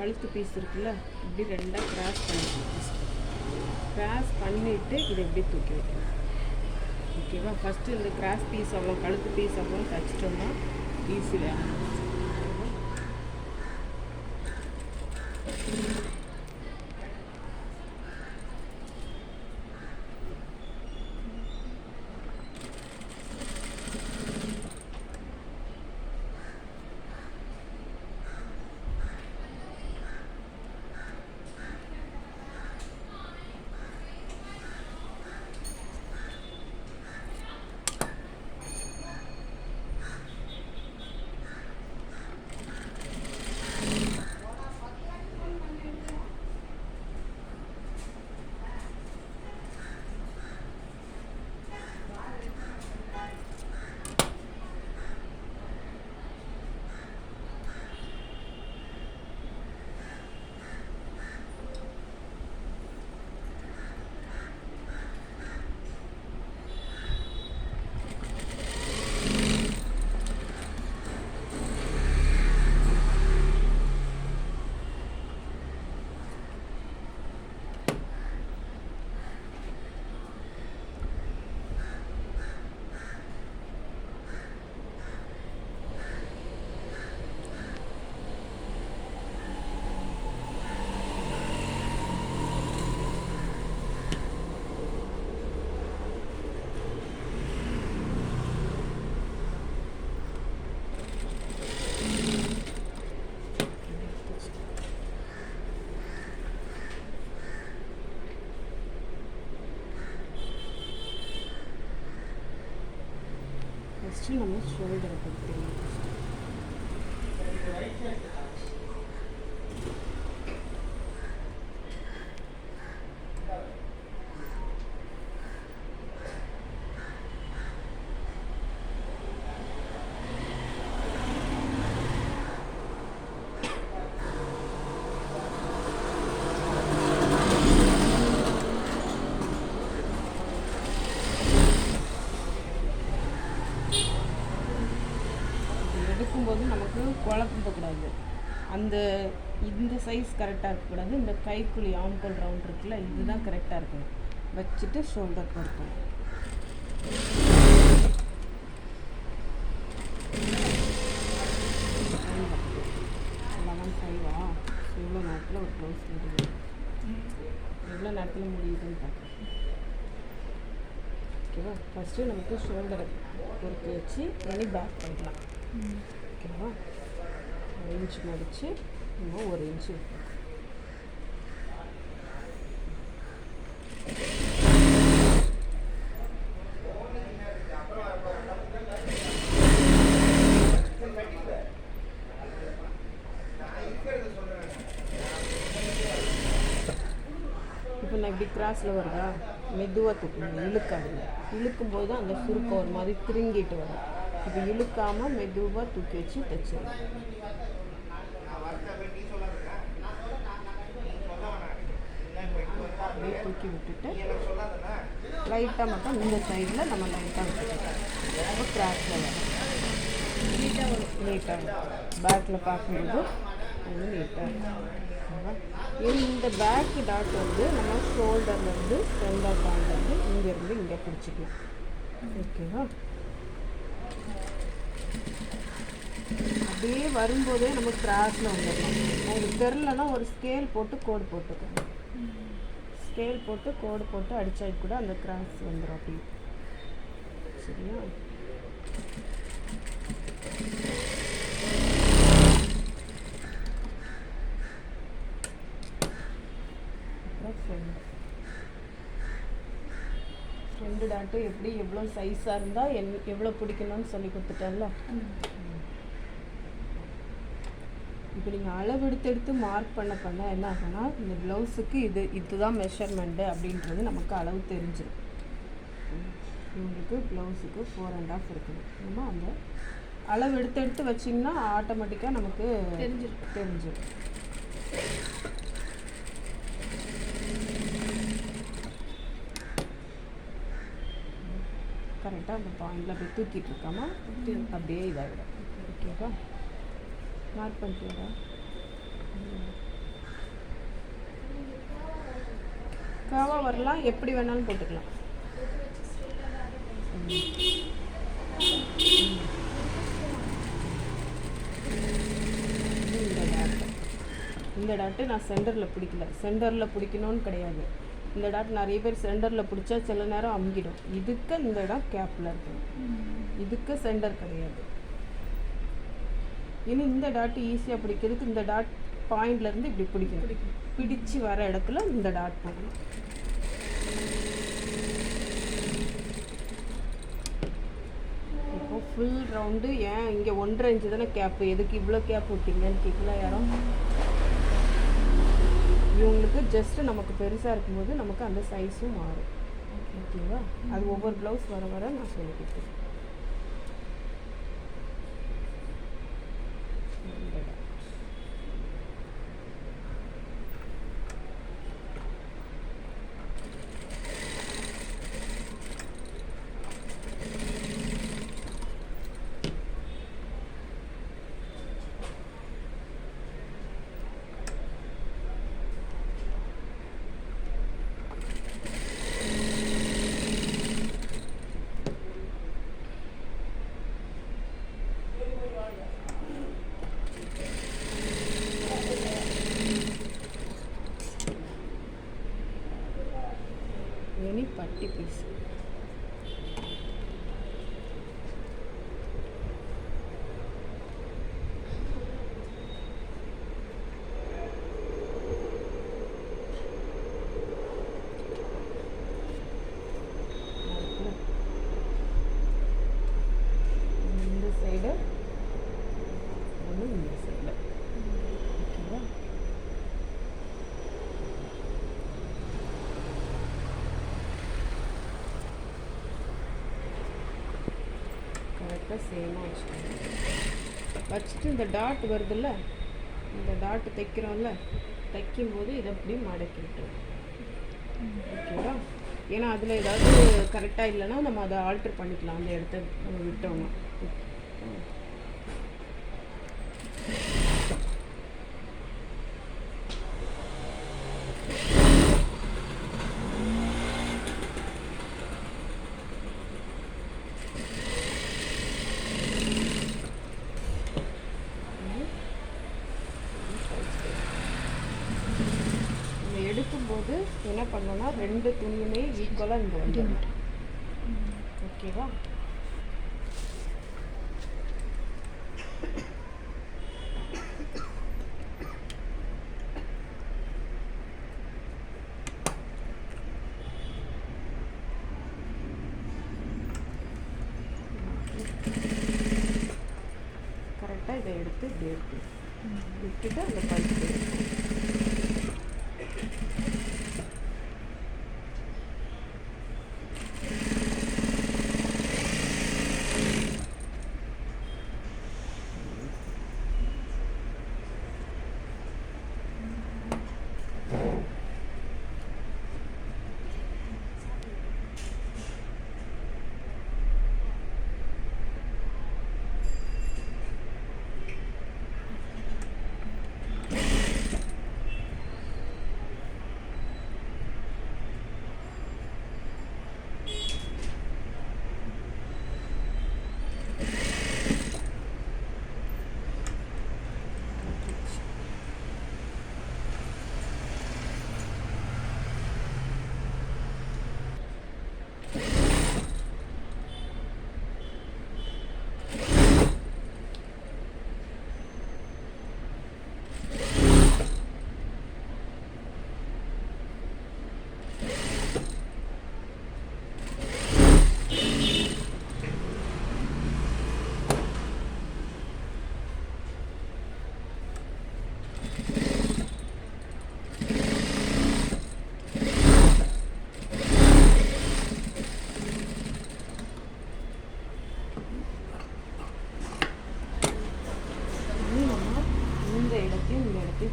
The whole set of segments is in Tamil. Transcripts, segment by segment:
கழுத்து பீஸ் இருக்குல்ல, இப்படி ரெண்டாக கிராஸ் பண்ணிக்கணும். கிராஸ் பண்ணிவிட்டு இதை எப்படி தூக்கி வைக்கணும். ஓகேவா? ஃபஸ்ட்டு இந்த கிராஸ் பீஸ் அவ்வளோ கழுத்து பீஸ் அவ்வளோ தைச்சிட்டோம்னா ஈஸியாக. ஃபஸ்ட்டு நம்ம ஷோல்டரை கொடுத்துருவோம். எடுக்கும்போது நமக்கு குழப்பக்கூடாது. இந்த சைஸ் கரெக்டாக இருக்கக்கூடாது. இந்த கைக்குழி ஆம்கோல் ரவுண்ட் இருக்குல்ல, இதுதான் கரெக்டாக இருக்கணும். வச்சுட்டு ஷோல்டர் கொடுக்கணும். எவ்வளோ நேரத்தில் ஒரு ப்ளவுஸ் முடியுது, எவ்வளோ நேரத்தில் முடியுதுன்னு பார்க்குறேன். ஓகேவா? ஃபஸ்ட்டு நமக்கு ஷோல்டரை பொறுத்து வச்சு இனி பேக் பண்ணிக்கலாம். ஓகேவா? 1 இன்ச் மடித்து இன்னும் 1 இன்ச்சு இப்போ நான் இப்படி கிராஸில் வருதா, மெதுவாக தூக்கணும், இழுக்காதுங்க. இழுக்கும்போது தான் அந்த சுருக்கம் ஒரு மாதிரி திருங்கிட்டு வரும். இப்போ இழுக்காமல் மெதுவாக தூக்கி வச்சு தைச்சிடலாம். அப்படியே தூக்கி விட்டுட்டு லைட்டாக மட்டும் இந்த சைடில் நம்ம லைட்டாக விட்டுட்டோம். அப்போ கிராஸில் வரும், நீட்டாக வரும். பேக்கில் பார்க்கும்போது அது நீட்டாக இருக்கும். இந்த பேக்கு டாட் வந்து நம்ம ஷோல்டர்லேருந்து சென்டர் பாயிண்ட் வந்து இங்கேருந்து இங்கே பிடிச்சிக்கலாம். ஓகேவா? அப்படியே வரும்போதே நம்ம கிராஸில் வந்துடலாம். உங்களுக்கு தெரிலனா ஒரு ஸ்கேல் போட்டு கோடு போட்டுக்கோங்க. ஸ்கேல் போட்டு கோடு போட்டு அடித்தா கூட அந்த கிராஸ் வந்துடும். அப்படி சரியா? ஃப்ரெண்டு டாட்டு எப்படி எவ்வளோ சைஸாக இருந்தால் எவ்வளோ பிடிக்கணும்னு சொல்லி கொடுத்துட்டேன்ல. இப்போ நீங்கள் அளவு எடுத்து மார்க் பண்ண என்ன ஆகும்னா, இந்த ப்ளவுஸுக்கு இதுதான் மெஷர்மெண்ட்டு அப்படின்றது நமக்கு அளவு தெரிஞ்சிடும். இவங்களுக்கு ப்ளவுஸுக்கு 4.5 இருக்குது. நம்ம அந்த அளவு எடுத்து வச்சிங்கன்னா ஆட்டோமேட்டிக்காக நமக்கு தெரிஞ்சிடும். கரெக்டாக அந்த பாயிண்டில் அப்படியே தூக்கிட்டு இருக்காமல் அப்படியே இதாகிடும். ஓகேவா? மார்க் பண்ணிட்டீங்களா? பக்காவாக வரலாம், எப்படி வேணாலும் போட்டுக்கலாம். இந்த டாட்டு நான் சென்டரில் பிடிக்கல, சென்டரில் பிடிக்கணும்னு கிடையாது. இந்த டாட் நிறைய பேர் சென்டரில் பிடிச்சா சில நேரம் அமுகிடும். இதுக்கு இந்த இடம் கேப்பில் இருக்கும், இதுக்கு சென்டர் கிடையாது. இனி இந்த டாட் ஈஸியாக பிடிக்கிறதுக்கு இந்த டாட் பாயிண்ட்லேருந்து இப்படி பிடிக்கணும். பிடிச்சு வர இடத்துல இந்த டாட் போடணும். இப்போ ஃபுல் ரவுண்டு. ஏன் இங்கே 1.5 இன்ச்சு தானே கேப்பு, எதுக்கு இவ்வளோ கேப் விட்டீங்கன்னு கேட்கல யாரும். இவங்களுக்கு ஜஸ்ட்டு நமக்கு பெருசாக இருக்கும்போது நமக்கு அந்த சைஸும் மாறும். ஓகேவா? அது ஒவ்வொரு ப்ளவுஸ் வர வர நான் சொல்லிக்கிட்டேன். பட்டி பீஸ் இந்த சைடு ஒன்று இந்த சைடு. ஓகேவா? கரெக்டாக சேமாக வச்சுட்டு இந்த டாட் வருதுல்ல, இந்த டாட் தைக்கிறோம்ல, தைக்கும்போது இதை அப்படி மடக்கி விட்டுரும். ஓகேவா? ஏன்னா அதில் ஏதாவது கரெக்டாக இல்லைன்னா நம்ம அதை ஆல்ட்ரு பண்ணிக்கலாம். அந்த இடத்த நம்ம விட்டோம்னா எடுக்கும்போது என்ன பண்ணோன்னா 2 துணியுமே ஈக்குவலாக இங்கே வந்துடும். ஓகேவா? கரெக்டாக இதை எடுத்து இப்படி எடுத்து விட்டுட்டு அந்த பல்ஸ்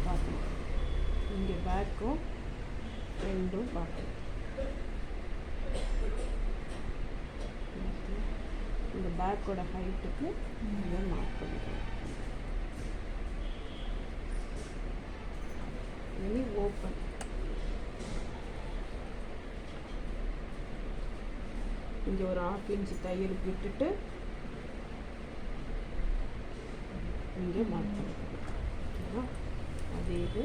பார்க்கணும். இங்கே பேக்கும் ஃப்ரண்ட்டும் பார்க்கணும். இந்த பேக்கோட ஹைட்டுக்கு இதை மார்க் பண்ணிக்கணும். இனி ஓப்பன் இங்கே ஒரு 1/2 இன்ச்சு தையல் விட்டுட்டு இங்கே மார்க் பண்ணிக்கணும். ஓகேவா? அதே இது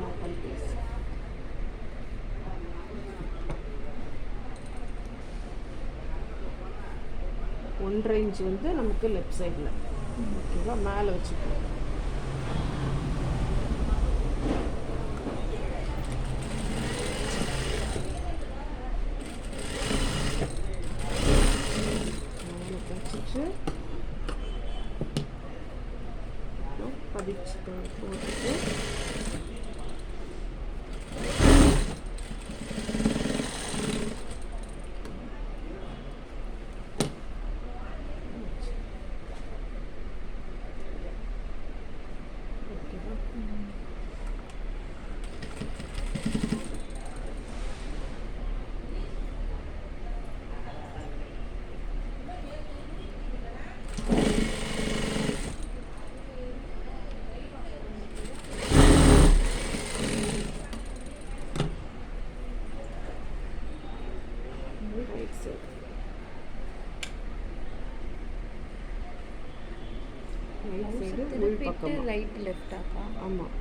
ஓப்பன் பீஸ். 1/2 இன்ச் வந்து நமக்கு லெஃப்ட் சைடில். ஓகேவா? மேலே வச்சுக்கணும். வச்சுட்டு பதிச்சு போட்டுட்டு ரைட் லெஃப்டாக்கா? ஆமாம்,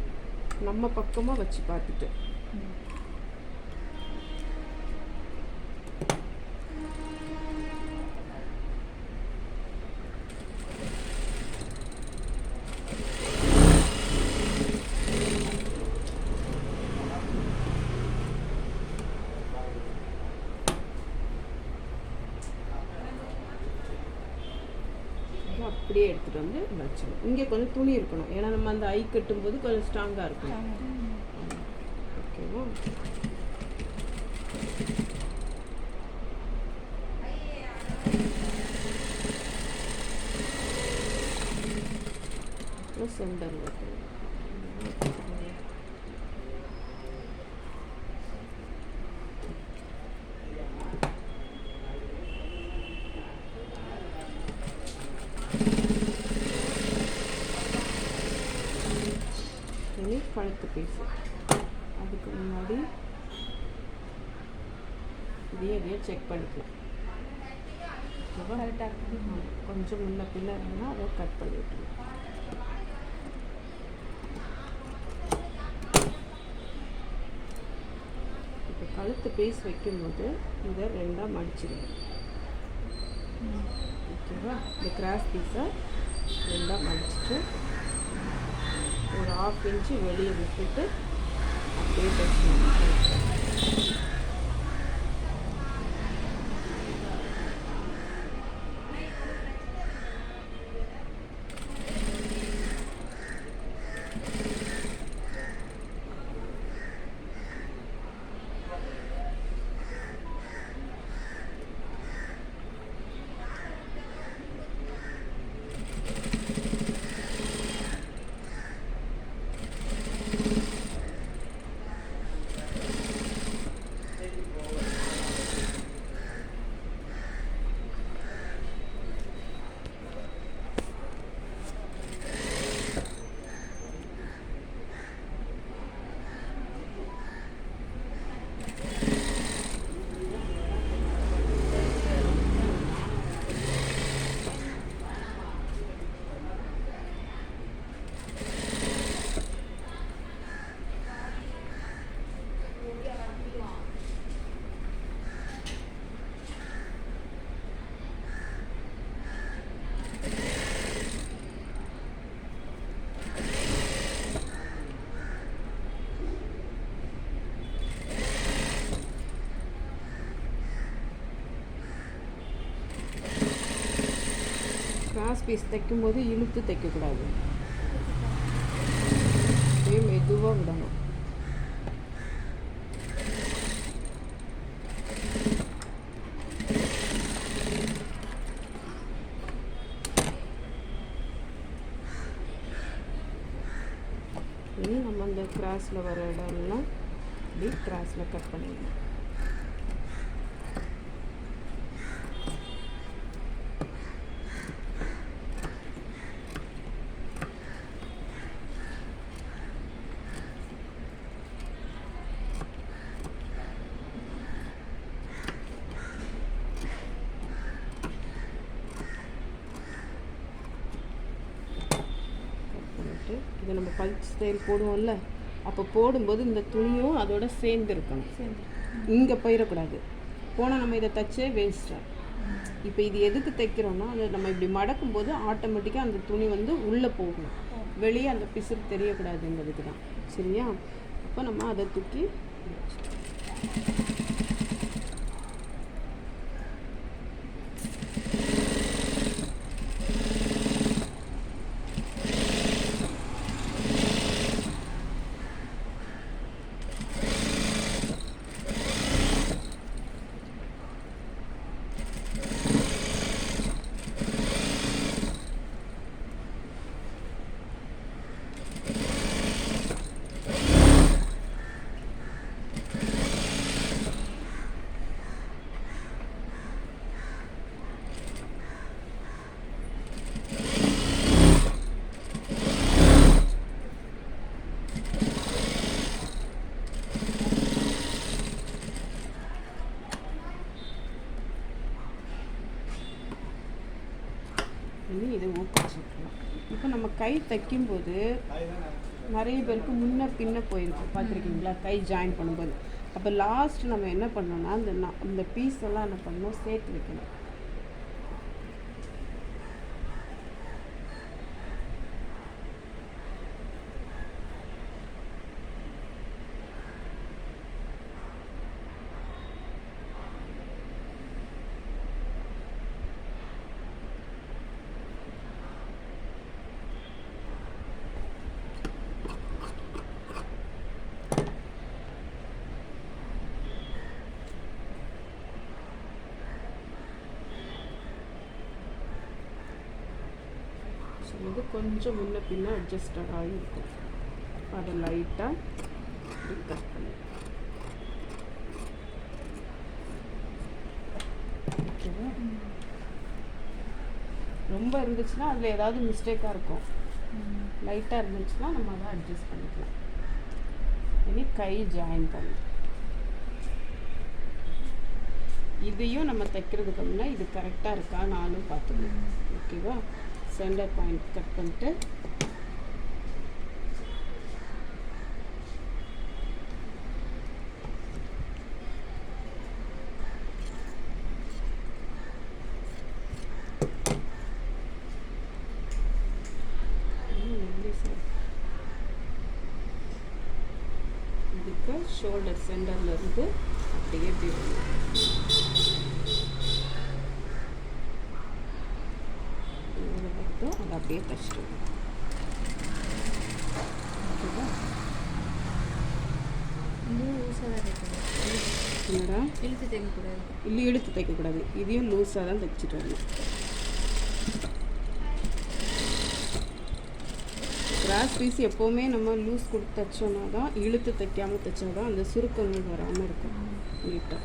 நம்ம பக்கமாக வச்சு பார்த்துட்டு அப்படியே எடுத்துகிட்டு வந்து வச்சிடணும். இங்கே கொஞ்சம் துணி இருக்கணும், ஏன்னா நம்ம அந்த ஐ கட்டும்போது கொஞ்சம் ஸ்ட்ராங்காக இருக்கும். ஓகேவா? சென்டரில் கழுத்து பீஸு. அதுக்கு முன்னாடி இதையே செக் பண்ணிக்கலாம். கொஞ்சம் முன்ன பின்ன இருந்தால் அதை கட் பண்ணி விட்டுருவோம். இப்போ கழுத்து பீஸ் வைக்கும்போது இதை 2ஆக மடிச்சிடுவோம். ஓகேவா? இந்த கிராஸ் பீஸை 2ஆக மடிச்சுட்டு ஒரு 1/2 இன்ச்சு வெளியே விட்டுட்டு அப்படியே தைக்கணும். கிராஸ் பீஸ் தைக்கும்போது இழுத்து தைக்கக்கூடாது, அப்படியே மெதுவாக விடணும். நம்ம அந்த கிராஸில் வர இடம்லாம் இப்படி கிராஸில் கட் பண்ணிடணும். இதை நம்ம பல்ஸ் தையல் போடுவோம்ல, அப்போ போடும்போது இந்த துணியும் அதோட சேர்ந்து இருக்கணும், இங்கே போயிடக்கூடாது. போனால் நம்ம இதை தைச்சே வேஸ்ட்டாக. இப்போ இது எதுக்கு தைக்கிறோன்னா, அதை நம்ம இப்படி மடக்கும்போது ஆட்டோமேட்டிக்காக அந்த துணி வந்து உள்ளே போகணும், வெளியே அந்த பிசுறு தெரியக்கூடாதுங்கிறதுக்கு தான். சரியா? அப்போ நம்ம அதை தூக்கி இதை ஊக்குவிச்சுக்கலாம். இப்போ நம்ம கை தைக்கும்போது நிறைய பேருக்கு முன்ன பின்ன போயிருக்கும், பார்த்துருக்கீங்களா? கை ஜாயின் பண்ணும்போது. அப்போ லாஸ்ட் நம்ம என்ன பண்ணோம்னா, இந்த பீஸ் எல்லாம் என்ன பண்ணணும், சேர்த்து வைக்கணும். இது கொஞ்சம் முன்ன பின்ன அட்ஜஸ்டட் ஆகி இருக்கும், அதை லைட்டாக கட் பண்ணி. ஓகேவா? ரொம்ப இருந்துச்சுன்னா அதில் ஏதாவது மிஸ்டேக்காக இருக்கும், லைட்டாக இருந்துச்சுன்னா நம்ம அதை அட்ஜஸ்ட் பண்ணிக்கலாம். இனி கை ஜாயின் பண்ணி இதையும் நம்ம தைக்கிறதுக்கு முன்னே இது கரெக்டாக இருக்கா நானும் பார்த்துக்கணும். ஓகேவா? சென்டர் பாயிண்ட் கட் பண்ணிட்டு இதுக்கு ஷோல்டர் சென்டர்ல இருந்து அப்படியே அதை அப்படியே தச்சுட்டு என்னடா இழுத்து தைக்கக்கூடாது, இல்லை இழுத்து தைக்கக்கூடாது, இதையும் லூஸாக தான் தைச்சிட்டு வரணும். கிராஸ் பீஸ் எப்போவுமே நம்ம லூஸ் கொடுத்து தைச்சோன்னா தான், இழுத்து தைக்காமல் தைச்சா தான் அந்த சுருக்கங்கள் வராமல் இருக்கும் நீட்டாக.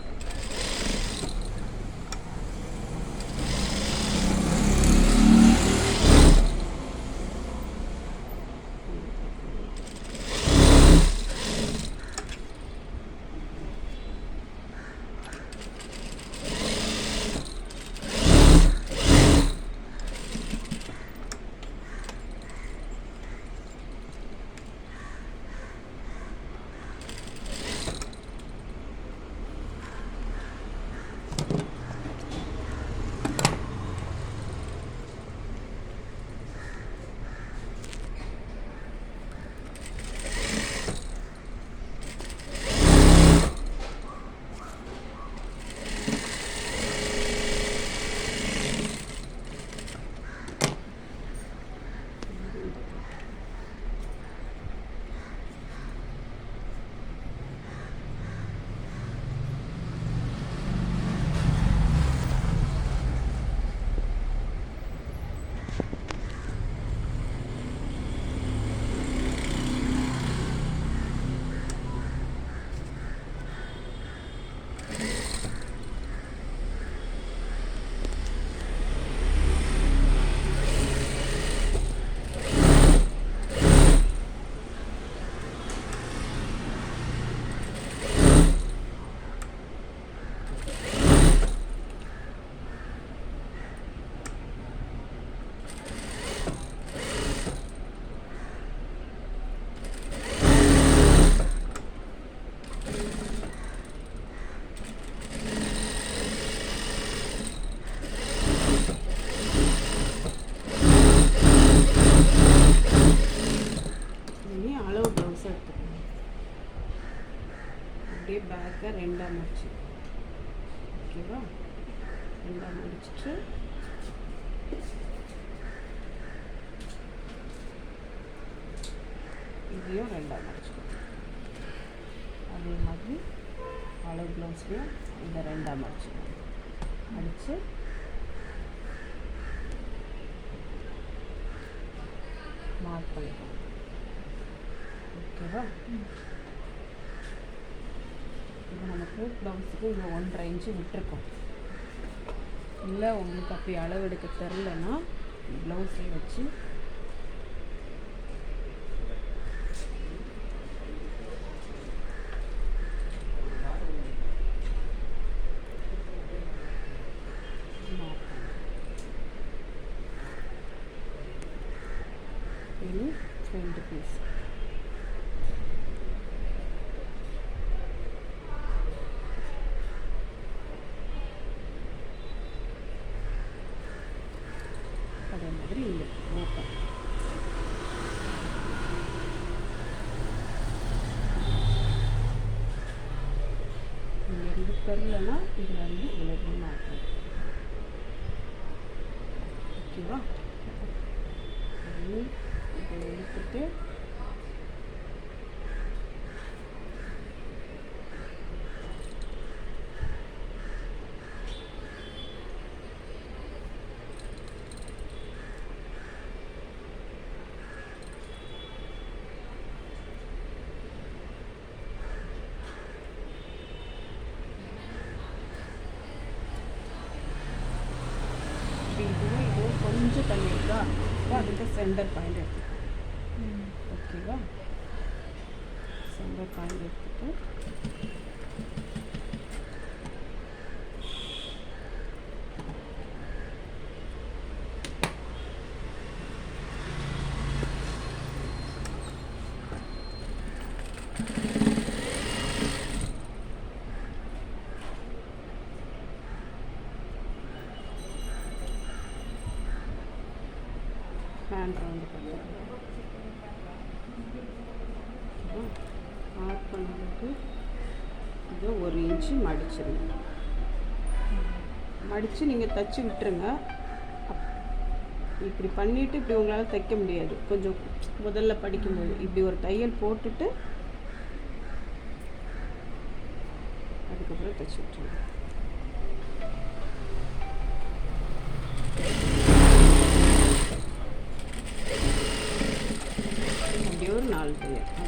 இதை ரெண்டாக மடிச்சு, ஓகேவா? ரெண்டாக மடிச்சிட்டு இதையும் ரெண்டாக மடிச்சுக்கணும். அதே மாதிரி அளவு ப்ளவுஸ்லையும் இதை ரெண்டாக மடிச்சுக்கணும். மடித்து மார்க் பண்ணிக்கணும், ஓகேவா? இப்போ நமக்கு ப்ளவுஸுக்கு இங்கே 1.5 இன்ச்சு விட்டுருக்கோம். இல்லை உங்களுக்கு அப்படி அளவு எடுக்க தெரிலன்னா ப்ளவுஸை வச்சு இனி 2 பீஸ் அதே மாதிரி இல்லை ஓப்பன். இங்கேருந்து தெரிலனா இதுலேருந்து இதில் மாற்றணும், ஓகேவா? இதை எடுத்துட்டு இதுவும் கொஞ்சம் தண்ணி இருக்கா, அப்போ அதுக்கு சென்டர் பாயிண்ட் எடுத்துக்கணும், ஓகேவா? சென்டர் பாயிண்ட் எடுத்துட்டு ஹேண்ட் ரவுண்டு பண்ணுறோம். மார்க் பண்ணுறதுக்கு இதை 1 இன்ச்சு மடிச்சிருங்க. மடித்து நீங்கள் தச்சு விட்டுருங்க. இப்படி பண்ணிவிட்டு இப்படி உங்களால் தைக்க முடியாது. கொஞ்சம் முதல்ல படிக்கும்போது இப்படி ஒரு தையல் போட்டுட்டு அதுக்கப்புறம் தைச்சி விட்டுருங்க. அப்படியே ஒரு 4 தையல்.